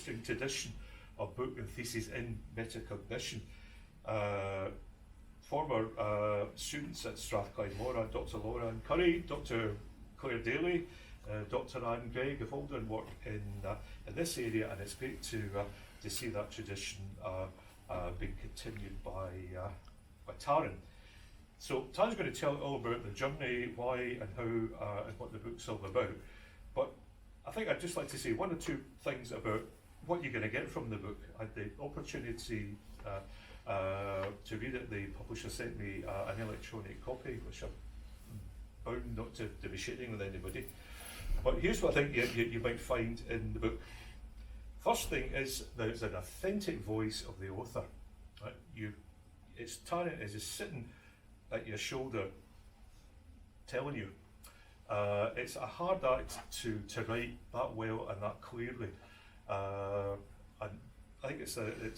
interesting tradition of book and thesis in metacognition. Former students at Strathclyde, Dr Laura and Curry, Dr Claire Daly, Dr Anne Gregg have all done work in this area, and it's great to see that tradition being continued by Taryn. So Taryn's going to tell you all about the journey, why and how, and what the book's all about. But I think I'd just like to say one or two things about what you're going to get from the book. I had the opportunity to read it. The publisher sent me an electronic copy, which I'm bound not to be sharing with anybody. But here's what I think you might find in the book. First thing is there's an authentic voice of the author. Right? It's Taryn is just sitting at your shoulder telling you. It's a hard act to write that well and that clearly. And I think it's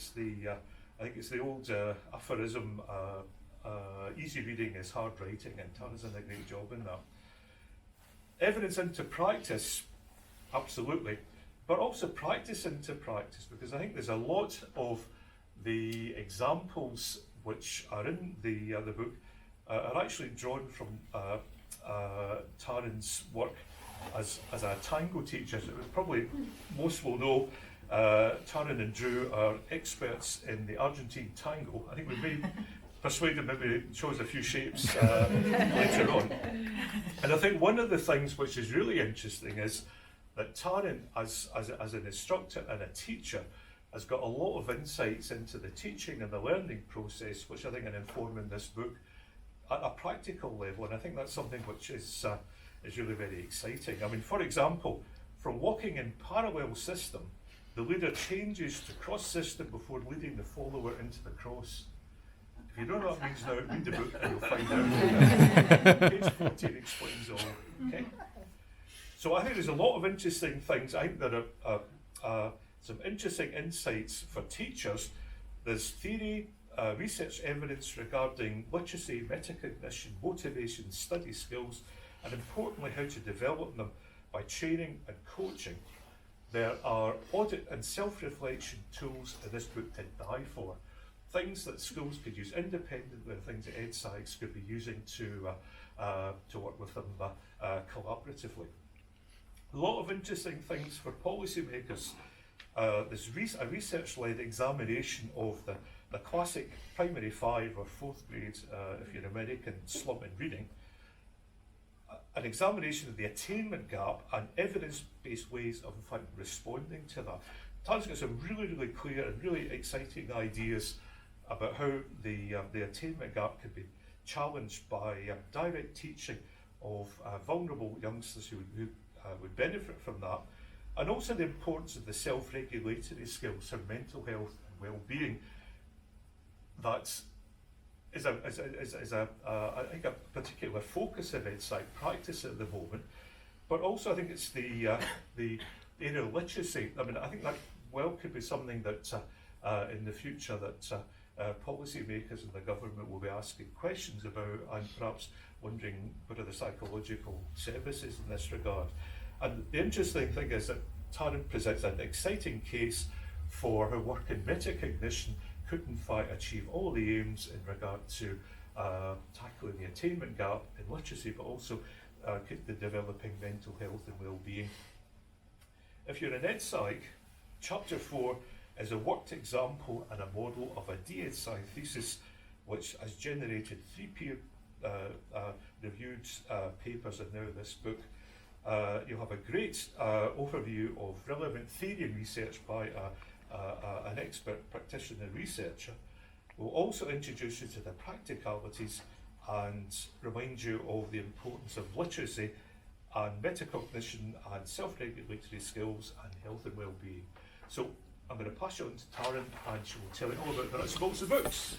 the old aphorism, easy reading is hard writing, and Taryn's done a great job in that. Evidence into practice, absolutely, but also practice into practice, because I think there's a lot of the examples which are in the book are actually drawn from Taryn's work as a tango teacher. As probably most will know, Taryn and Drew are experts in the Argentine tango. I think we may persuade them, maybe shows a few shapes later on. And I think one of the things which is really interesting is that Taryn, as an instructor and a teacher, has got a lot of insights into the teaching and the learning process, which I think are informing this book at a practical level. And I think that's something which is really very exciting. I mean, for example, from walking in parallel system, the leader changes to cross system before leading the follower into the cross. If you don't know what that means now, read the book and you'll find out. Page 14 explains all. Okay? So I think there's a lot of interesting things. I think there are some interesting insights for teachers. There's theory, research evidence regarding literacy, metacognition, motivation, study skills, and importantly how to develop them by training and coaching. There are audit and self-reflection tools in this book to die for. Things that schools could use independently, things that EdScience could be using to work with them collaboratively. A lot of interesting things for policymakers. There's a research-led examination of the classic primary 5 or 4th grade, if you're American, slump in reading. An examination of the attainment gap and evidence-based ways of, in fact, responding to that. Taryn's got some really, really clear and really exciting ideas about how the attainment gap could be challenged by direct teaching of vulnerable youngsters who would benefit from that, and also the importance of the self-regulatory skills for mental health and well-being. That is I think a particular focus of EdSci practice at the moment, but also I think it's the area of literacy. I mean, I think that well could be something that in the future that policymakers and the government will be asking questions about, and perhaps wondering what are the psychological services in this regard. And the interesting thing is that Taryn presents an exciting case for how work in metacognition could in fact achieve all the aims in regard to tackling the attainment gap in literacy, but also the developing mental health and well-being. If you're an EdSci, Chapter 4 is a worked example and a model of a DEdSci thesis, which has generated 3 peer-reviewed papers and now this book. You'll have a great overview of relevant theory and research by an expert practitioner researcher. We'll also introduce you to the practicalities and remind you of the importance of literacy and metacognition and self-regulatory skills and health and well-being. So I'm going to pass you on to Taryn and she will tell you all about the nuts and bolts of books.